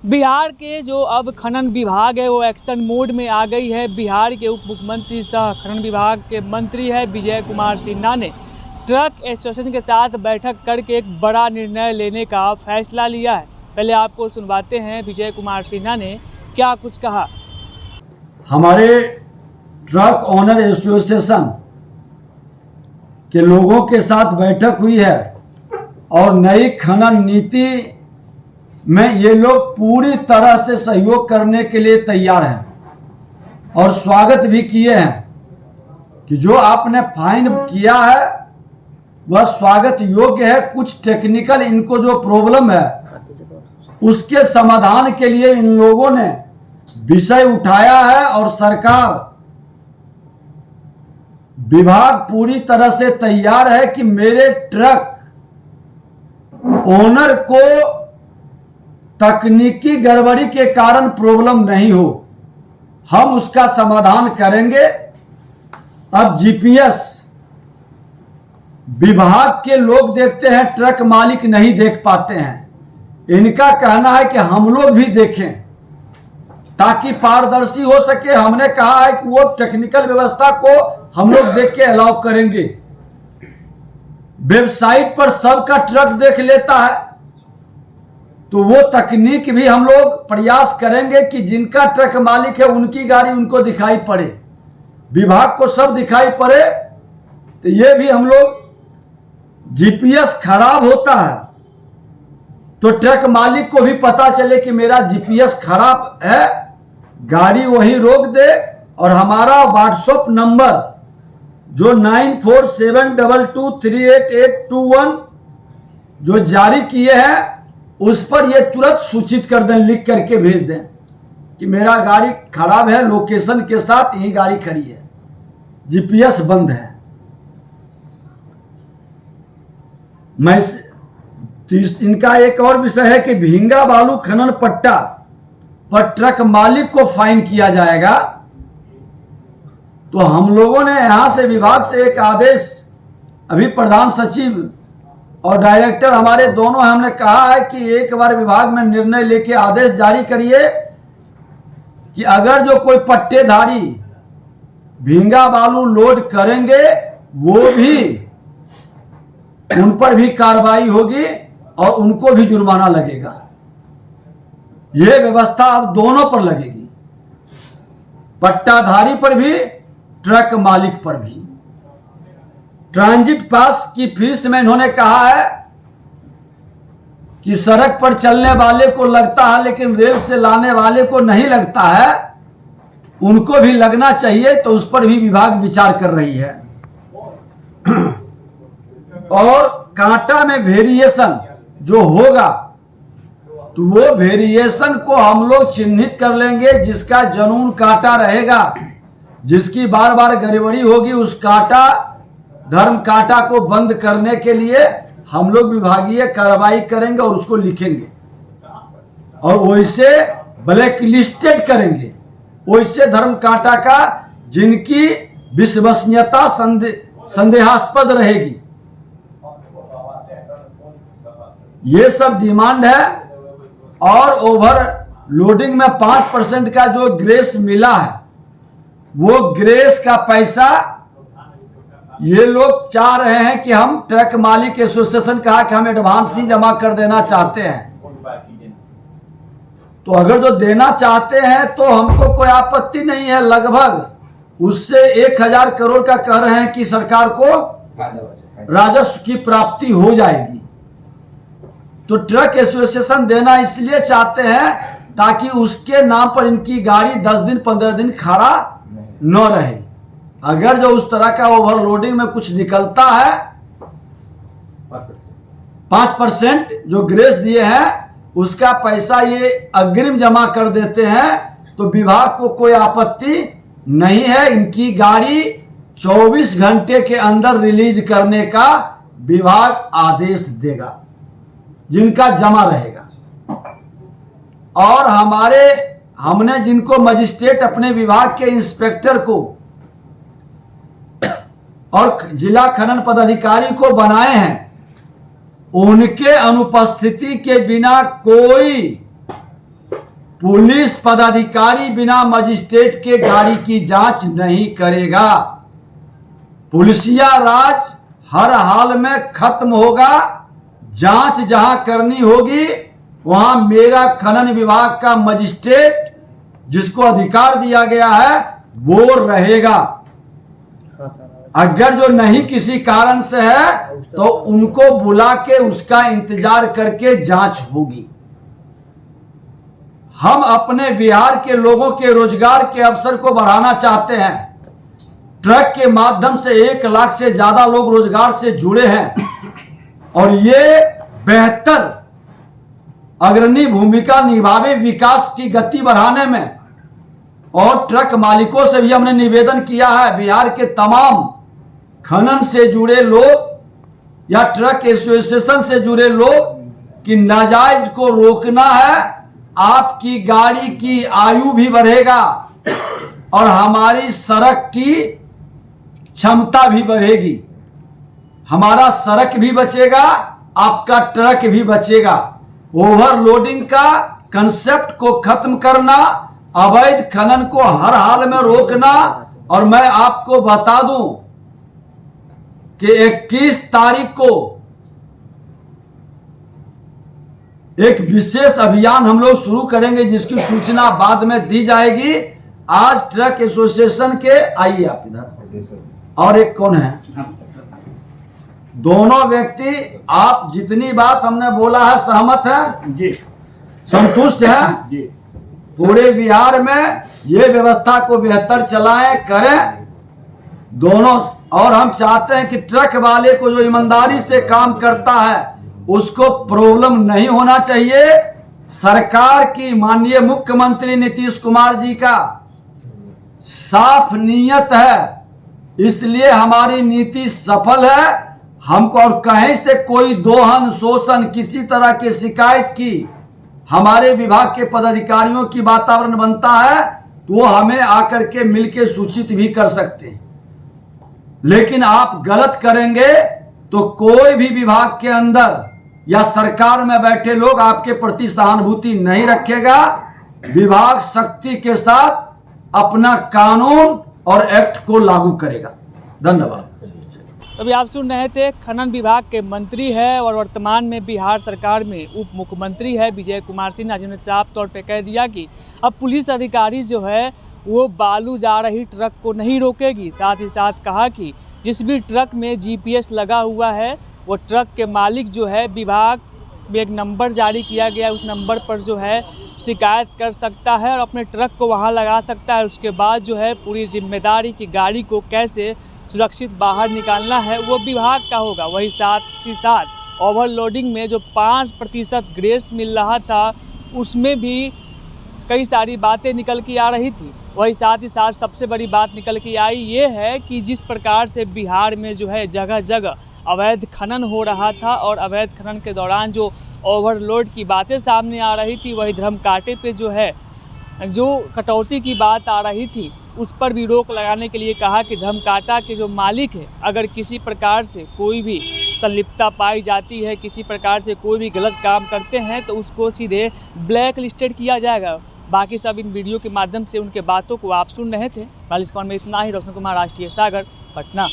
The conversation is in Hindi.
बिहार के जो अब खनन विभाग है वो एक्शन मोड में आ गई है। बिहार के उप मुख्यमंत्री सह खनन विभाग के मंत्री है विजय कुमार सिन्हा ने ट्रक एसोसिएशन के साथ बैठक करके एक बड़ा निर्णय लेने का फैसला लिया है। पहले आपको सुनवाते हैं विजय कुमार सिन्हा ने क्या कुछ कहा। हमारे ट्रक ओनर एसोसिएशन के लोगों के साथ बैठक हुई है और नई खनन नीति में ये लोग पूरी तरह से सहयोग करने के लिए तैयार हैं और स्वागत भी किए हैं कि जो आपने फाइन किया है वह स्वागत योग्य है। कुछ टेक्निकल इनको जो प्रॉब्लम है उसके समाधान के लिए इन लोगों ने विषय उठाया है और सरकार विभाग पूरी तरह से तैयार है कि मेरे ट्रक ओनर को तकनीकी गड़बड़ी के कारण प्रॉब्लम नहीं हो, हम उसका समाधान करेंगे। अब जीपीएस विभाग के लोग देखते हैं, ट्रक मालिक नहीं देख पाते हैं। इनका कहना है कि हम लोग भी देखें ताकि पारदर्शी हो सके। हमने कहा है कि वो टेक्निकल व्यवस्था को हम लोग देख के अलाउ करेंगे। वेबसाइट पर सबका ट्रक देख लेता है तो वो तकनीक भी हम लोग प्रयास करेंगे कि जिनका ट्रक मालिक है उनकी गाड़ी उनको दिखाई पड़े, विभाग को सब दिखाई पड़े। तो ये भी हम लोग जीपीएस खराब होता है तो ट्रक मालिक को भी पता चले कि मेरा जीपीएस खराब है, गाड़ी वहीं रोक दे। और हमारा व्हाट्सएप नंबर जो 9472238821 जो जारी किए हैं उस पर ये तुरंत सूचित कर दें, लिख करके भेज दें कि मेरा गाड़ी खराब है, लोकेशन के साथ यही गाड़ी खड़ी है, जीपीएस बंद है। मैं इनका एक और विषय है कि भींगा बालू खनन पट्टा पर ट्रक मालिक को फाइन किया जाएगा। तो हम लोगों ने यहां से विभाग से एक आदेश, अभी प्रधान सचिव और डायरेक्टर हमारे दोनों हैं, हमने कहा है कि एक बार विभाग में निर्णय लेके आदेश जारी करिए कि अगर जो कोई पट्टेधारी भींगा बालू लोड करेंगे वो भी उन पर भी कार्रवाई होगी और उनको भी जुर्माना लगेगा। ये व्यवस्था अब दोनों पर लगेगी, पट्टाधारी पर भी ट्रक मालिक पर भी। ट्रांजिट पास की फीस में इन्होंने कहा है कि सड़क पर चलने वाले को लगता है लेकिन रेल से लाने वाले को नहीं लगता है, उनको भी लगना चाहिए। तो उस पर भी विभाग विचार कर रही है। और कांटा में वेरिएशन जो होगा तो वो वेरिएशन को हम लोग चिन्हित कर लेंगे। जिसका जनून कांटा रहेगा, जिसकी बार बार गड़बड़ी होगी, उस कांटा धर्म कांटा को बंद करने के लिए हम लोग विभागीय कार्रवाई करेंगे और उसको लिखेंगे और वैसे ब्लैक लिस्टेड करेंगे। वैसे धर्म कांटा का जिनकी विश्वसनीयता संदेहास्पद रहेगी। ये सब डिमांड है। और ओवर लोडिंग में 5% का जो ग्रेस मिला है वो ग्रेस का पैसा ये लोग चाह रहे हैं कि हम ट्रक मालिक एसोसिएशन कहा कि हम एडवांस ही जमा कर देना चाहते हैं। तो अगर जो देना चाहते हैं तो हमको कोई आपत्ति नहीं है। लगभग उससे 1000 करोड़ का कह रहे हैं कि सरकार को राजस्व की प्राप्ति हो जाएगी। तो ट्रक एसोसिएशन देना इसलिए चाहते हैं ताकि उसके नाम पर इनकी गाड़ी 10 दिन 15 दिन खड़ा न रहे। अगर जो उस तरह का ओवरलोडिंग में कुछ निकलता है 5% जो ग्रेस दिए हैं उसका पैसा ये अग्रिम जमा कर देते हैं तो विभाग को कोई आपत्ति नहीं है। इनकी गाड़ी 24 घंटे के अंदर रिलीज करने का विभाग आदेश देगा जिनका जमा रहेगा। और हमने जिनको मजिस्ट्रेट अपने विभाग के इंस्पेक्टर को और जिला खनन पदाधिकारी को बनाए हैं उनके अनुपस्थिति के बिना कोई पुलिस पदाधिकारी बिना मजिस्ट्रेट के गाड़ी की जांच नहीं करेगा। पुलिसिया राज हर हाल में खत्म होगा। जांच जहां करनी होगी वहां मेरा खनन विभाग का मजिस्ट्रेट जिसको अधिकार दिया गया है वो रहेगा। अगर जो नहीं किसी कारण से है तो उनको बुला के उसका इंतजार करके जांच होगी। हम अपने बिहार के लोगों के रोजगार के अवसर को बढ़ाना चाहते हैं। ट्रक के माध्यम से 1 लाख से ज्यादा लोग रोजगार से जुड़े हैं और ये बेहतर अग्रणी भूमिका निभावे विकास की गति बढ़ाने में। और ट्रक मालिकों से भी हमने निवेदन किया है, बिहार के तमाम खनन से जुड़े लोग या ट्रक एसोसिएशन से जुड़े लोग कि नाजायज को रोकना है। आपकी गाड़ी की आयु भी बढ़ेगा और हमारी सड़क की क्षमता भी बढ़ेगी। हमारा सड़क भी बचेगा, आपका ट्रक भी बचेगा। ओवरलोडिंग का कंसेप्ट को खत्म करना, अवैध खनन को हर हाल में रोकना। और मैं आपको बता दूं कि 21 तारीख को एक विशेष अभियान हम लोग शुरू करेंगे जिसकी सूचना बाद में दी जाएगी। आज ट्रक एसोसिएशन के आइए आप इधर, और एक कौन है, दोनों व्यक्ति आप जितनी बात हमने बोला है सहमत है जी, संतुष्ट है जी। पूरे बिहार में ये व्यवस्था को बेहतर चलाएं करें दोनों। और हम चाहते हैं कि ट्रक वाले को जो ईमानदारी से काम करता है उसको प्रॉब्लम नहीं होना चाहिए। सरकार की माननीय मुख्यमंत्री नीतीश कुमार जी का साफ नीयत है, इसलिए हमारी नीति सफल है। हमको और कहीं से कोई दोहन शोषण किसी तरह की शिकायत की हमारे विभाग के पदाधिकारियों की वातावरण बनता है तो वो हमें आकर के मिलके सूचित भी कर सकते हैं। लेकिन आप गलत करेंगे तो कोई भी विभाग के अंदर या सरकार में बैठे लोग आपके प्रति सहानुभूति नहीं रखेगा। विभाग सख्ती के साथ अपना कानून और एक्ट को लागू करेगा। धन्यवाद। अभी आप सुन रहे थे, खनन विभाग के मंत्री है और वर्तमान में बिहार सरकार में उप मुख्यमंत्री है विजय कुमार सिन्हा, जिन्होंने साफ तौर पे कह दिया कि अब पुलिस अधिकारी जो है वो बालू जा रही ट्रक को नहीं रोकेगी। साथ ही साथ कहा कि जिस भी ट्रक में GPS लगा हुआ है वो ट्रक के मालिक जो है विभाग में एक नंबर जारी किया गया है, उस नंबर पर जो है शिकायत कर सकता है और अपने ट्रक को वहाँ लगा सकता है। उसके बाद जो है पूरी जिम्मेदारी की गाड़ी को कैसे सुरक्षित बाहर निकालना है वो विभाग का होगा। वही साथ ही साथ ओवरलोडिंग में जो 5% ग्रेस मिल रहा था उसमें भी कई सारी बातें निकल के आ रही थी। वही साथ ही साथ सबसे बड़ी बात निकल के आई ये है कि जिस प्रकार से बिहार में जो है जगह जगह अवैध खनन हो रहा था और अवैध खनन के दौरान जो ओवरलोड की बातें सामने आ रही थी, वही धर्म कांटे पे जो है जो कटौती की बात आ रही थी उस पर भी रोक लगाने के लिए कहा कि धर्म कांटा के जो मालिक है अगर किसी प्रकार से कोई भी संलिप्तता पाई जाती है, किसी प्रकार से कोई भी गलत काम करते हैं तो उसको सीधे ब्लैक लिस्टेड किया जाएगा। बाकी सब इन वीडियो के माध्यम से उनके बातों को आप सुन रहे थे। 42 में इतना ही। रोशन कुमार, राष्ट्रीय सागर, पटना।